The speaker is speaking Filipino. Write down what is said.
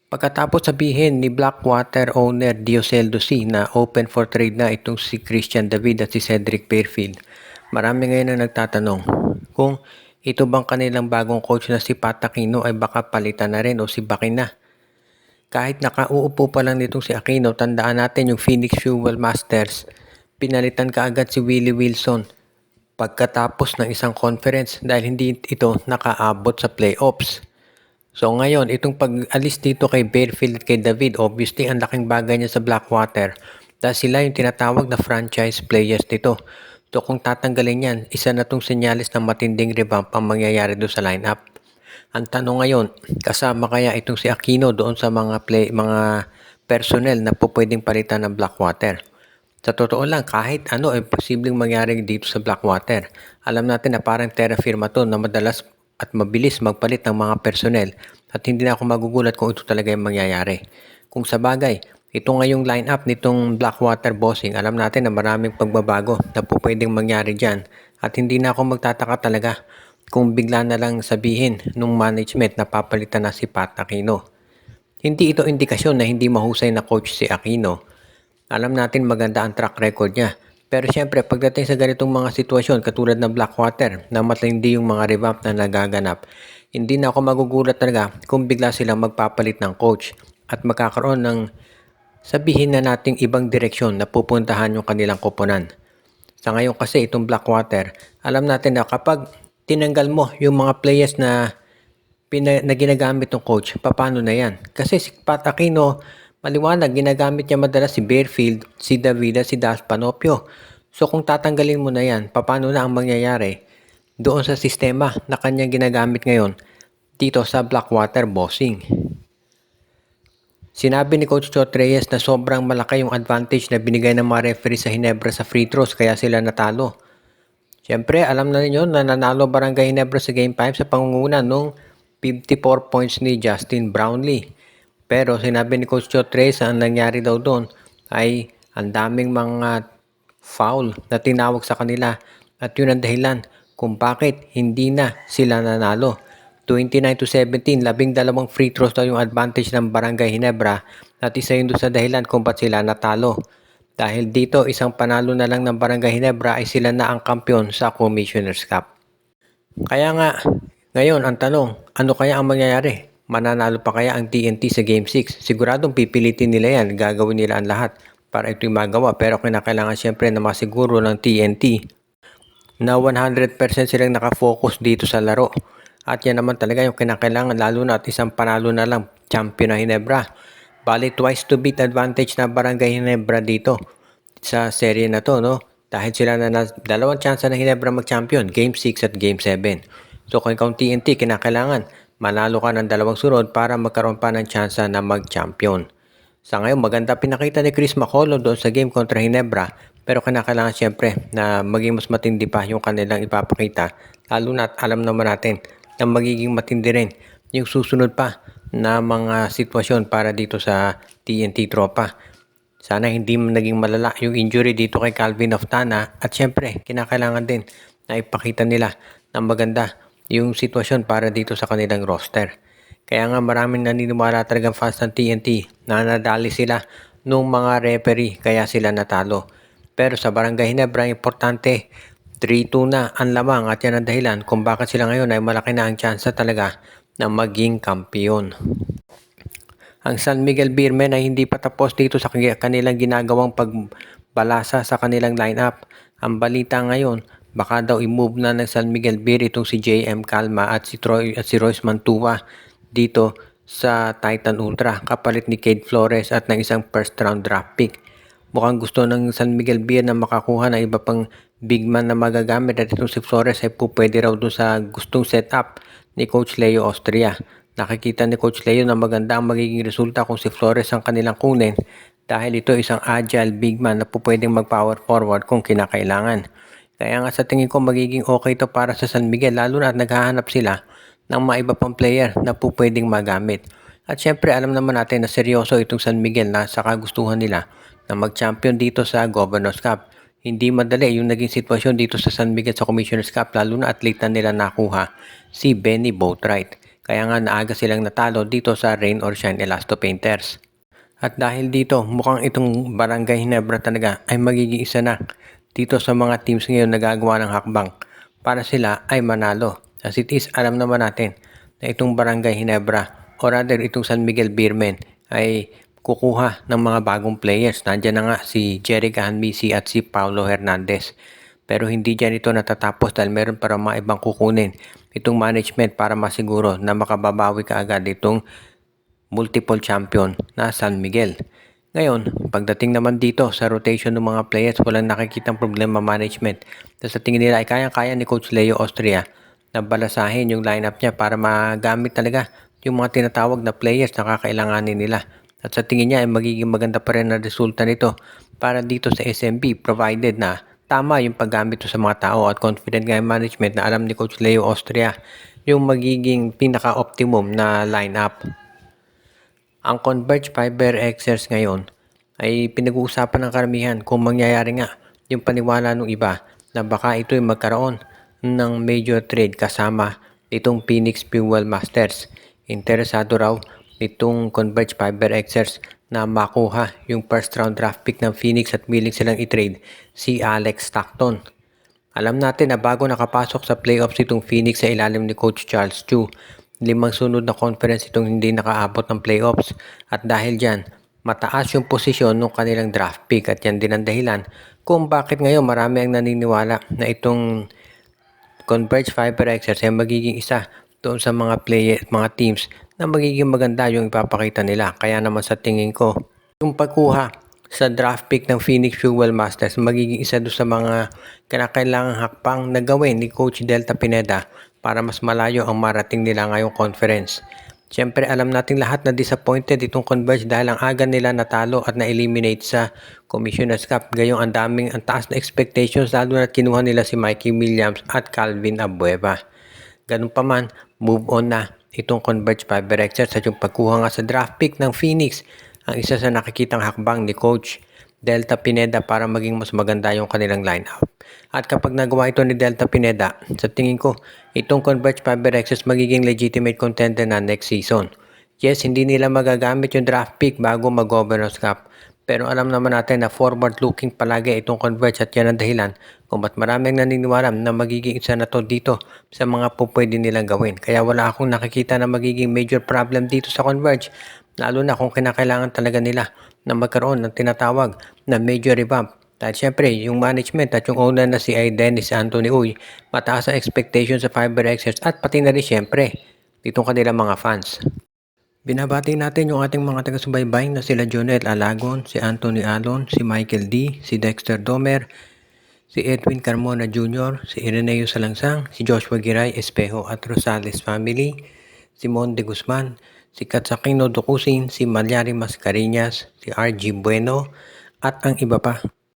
Pagkatapos sabihin ni Blackwater owner Dioseldo C na open for trade na itong si Christian David at si Cedric Fairfield, marami ngayon na nagtatanong kung ito bang kanilang bagong coach na si Pat Aquino ay baka palitan na rin o si Bakin na. Kahit nakauupo pa lang nitong si Aquino, tandaan natin yung Phoenix Fuel Masters, pinalitan kaagad si Willie Wilson pagkatapos ng isang conference dahil hindi ito nakaabot sa playoffs. So ngayon, itong pag-alis dito kay Fairfield at kay David, obviously ang laking bagay niya sa Blackwater dahil sila yung tinatawag na franchise players dito. So kung tatanggalin yan, isa na tong senyalis ng matinding revamp ang mangyayari doon sa lineup. Ang tanong ngayon, kasama kaya itong si Aquino doon sa mga personnel na po pwedeng palitan ng Blackwater? Sa totoo lang, kahit ano ay posibleng mangyari dito sa Blackwater. Alam natin na parang terra firma to na madalas at mabilis magpalit ng mga personnel at hindi na ako magugulat kung ito talaga yung mangyayari. Kung sa bagay, ito ngayong lineup nitong Blackwater Bossing, alam natin na maraming pagbabago na po pwedeng mangyari dyan at hindi na ako magtataka talaga kung bigla na lang sabihin nung management na papalitan na si Pat Aquino. Hindi ito indikasyon na hindi mahusay na coach si Aquino. Alam natin maganda ang track record niya. Pero syempre, pagdating sa ganitong mga sitwasyon katulad ng Blackwater na matindi yung mga revamp na nagaganap, hindi na ako magugulat talaga kung bigla silang magpapalit ng coach at magkakaroon ng sabihin na nating ibang direksyon na pupuntahan yung kanilang koponan. Sa ngayon kasi itong Blackwater, alam natin na kapag tinanggal mo yung mga players na ginagamit ng coach, paano na yan? Kasi si Pat Aquino, maliwanag, ginagamit niya madalas si Fairfield, si David at si Das Panopio. So kung tatanggalin mo na yan, paano na ang mangyayari doon sa sistema na kanyang ginagamit ngayon dito sa Blackwater Bossing? Sinabi ni Coach Chot Reyes na sobrang malaki yung advantage na binigay ng mga referee sa Hinebra sa free throws kaya sila natalo. Siyempre, alam na ninyo na nanalo Barangay Hinebra sa Game 5 sa pangunguna nung 54 points ni Justin Brownlee. Pero sinabi ni Coach Chot Reyes ang nangyari daw doon ay ang daming mga foul na tinawag sa kanila at yun ang dahilan kung bakit hindi na sila nanalo. 29-17, 12 free throws daw yung advantage ng Barangay Hinebra at isa yun doon sa dahilan kung ba't sila natalo. Dahil dito isang panalo na lang ng Barangay Hinebra ay sila na ang kampiyon sa Commissioner's Cup. Kaya nga, ngayon ang tanong, ano kaya ang mangyayari? Mananalo pa kaya ang TNT sa Game 6? Siguradong pipilitin nila yan, gagawin nila ang lahat para ito'y magawa. Pero kinakailangan siyempre na masiguro ng TNT na 100% silang nakafocus dito sa laro. At yan naman talaga yung kinakailangan, lalo na at isang panalo na lang, champion na Hinebra. Bali twice to beat advantage na Barangay Hinebra dito sa serye na to, no? Dahil sila na dalawang chance na Hinebra mag-champion, Game 6 at Game 7. So kung ikaw TNT, kinakailangan manalo ka ng dalawang sunod para magkaroon pa ng chance na mag-champion. Sa ngayon, maganda pinakita ni Chris Macaulay doon sa game kontra Hinebra, pero kinakailangan siyempre na maging mas matindi pa yung kanilang ipapakita, lalo na alam naman natin na magiging matindi rin yung susunod pa na mga sitwasyon para dito sa TNT tropa. Sana hindi naging malala yung injury dito kay Calvin Oftana at syempre kinakailangan din na ipakita nila na maganda yung sitwasyon para dito sa kanilang roster. Kaya nga maraming naniniwala talagang fans ng TNT na nadali sila nung mga referee kaya sila natalo. Pero sa Barangay Hinebra, importante 3-2 na ang lamang at yan ang dahilan kung bakit sila ngayon ay malaki na ang tsansa talaga na maging kampiyon. Ang San Miguel Beermen ay hindi pa tapos dito sa kanilang ginagawang pagbalasa sa kanilang lineup. Ang balita ngayon, baka daw i-move na ng San Miguel Beer itong si JM Calma at si Royce Mantua dito sa Titan Ultra kapalit ni Cade Flores at ng isang first round draft pick. Mukhang gusto ng San Miguel Beer na makakuha ng iba pang big man na magagamit at itong si Flores ay pwede raw doon sa gustong setup ni Coach Leo Austria. Nakikita ni Coach Leo na maganda ang magiging resulta kung si Flores ang kanilang kunin dahil ito isang agile big man na pwedeng mag-power forward kung kinakailangan. Kaya nga sa tingin ko magiging okay to para sa San Miguel lalo na at naghahanap sila ng mga iba pang player na pwedeng magamit. At syempre alam naman natin na seryoso itong San Miguel na sa kagustuhan nila na mag-champion dito sa Governor's Cup. Hindi madali yung naging sitwasyon dito sa San Miguel sa Commissioner's Cup lalo na at late na nila nakuha si Benny Boatwright. Kaya nga naaga silang natalo dito sa Rain or Shine Elasto Painters. At dahil dito, mukhang itong Barangay Ginebra talaga ay magiging isa na dito sa mga teams ngayon na gagawa ng hakbang para sila ay manalo. As it is, alam naman natin na itong Barangay Ginebra or rather itong San Miguel Beermen ay kukuha ng mga bagong players. Nandiyan na nga si Jerry Gahanmisi at si Paulo Hernandez. Pero hindi dyan ito natatapos dahil meron para mga ibang kukunin itong management para masiguro na makababawi kaagad itong multiple champion na San Miguel. Ngayon, pagdating naman dito sa rotation ng mga players, walang nakikitang problema management. Sa tingin nila ay kayang-kaya ni Coach Leo Austria na balasahin yung lineup niya para magamit talaga yung mga tinatawag na players na kakailanganin nila. At sa tingin niya ay magiging maganda pa rin ang resulta nito para dito sa SMB provided na tama yung paggamit sa mga tao at confident nga yung management na alam ni Coach Leo Austria yung magiging pinaka-optimum na lineup. Ang Converge Fiber Xers ngayon ay pinag-uusapan ng karamihan kung mangyayari nga yung paniwala ng iba na baka ito'y magkaroon ng major trade kasama itong Phoenix Fuel Masters. Interesado raw itong Converge Fiber Xers na makuha yung first round draft pick ng Phoenix at willing silang i-trade si Alex Stockton. Alam natin na bago nakapasok sa playoffs itong Phoenix sa ilalim ni Coach Charles Chu, 5 sunod na conference itong hindi nakaabot ng playoffs at dahil dyan, mataas yung posisyon ng kanilang draft pick at yan din ang dahilan kung bakit ngayon marami ang naniniwala na itong Converge Fiber Xers ay magiging isa doon sa mga teams na magiging maganda yung ipapakita nila. Kaya naman sa tingin ko, yung pagkuha sa draft pick ng Phoenix Fuel Masters magiging isa doon sa mga kinakailangang hakbang na gawin ni Coach Delta Pineda para mas malayo ang marating nila ngayong conference. Siyempre alam nating lahat na disappointed itong Converge dahil ang aga nila natalo at na-eliminate sa Commissioner's Cup. Gayong ang taas na expectations lalo na kinuha nila si Mikey Williams at Calvin Abueva. Ganun pa man, move on na itong Converge Fiber Xers at yung pagkuha nga sa draft pick ng Phoenix ang isa sa nakikitang hakbang ni Coach Delta Pineda para maging mas maganda yung kanilang lineup. At kapag nagawa ito ni Delta Pineda, sa tingin ko, itong Converge Fiber Xers magiging legitimate contender na next season. Yes, hindi nila magagamit yung draft pick bago mag-Governor's Cup. Pero alam naman natin na forward-looking palagi itong Converge at yan ang dahilan kung ba't maraming naniniwala na magiging isa na to dito sa mga pupwede nilang gawin. Kaya wala akong nakikita na magiging major problem dito sa Converge, lalo na kung kinakailangan talaga nila na magkaroon ng tinatawag na major revamp. Dahil syempre, yung management at yung owner na si Dennis Anthony Uy, mataas ang expectation sa Fiber Xers at pati na rin syempre, ditong kanilang mga fans. Binabati natin yung ating mga taga-subaybay na sila Jonel Alagon, si Anthony Alon, si Michael D, si Dexter Domer, si Edwin Carmona Jr., si Ireneo Salangsang, si Joshua Giray Espejo at Rosales family, si Monde Guzman, si Katsakino Dukusin, si Malyari Mascareñas, si RG Bueno, at ang iba pa.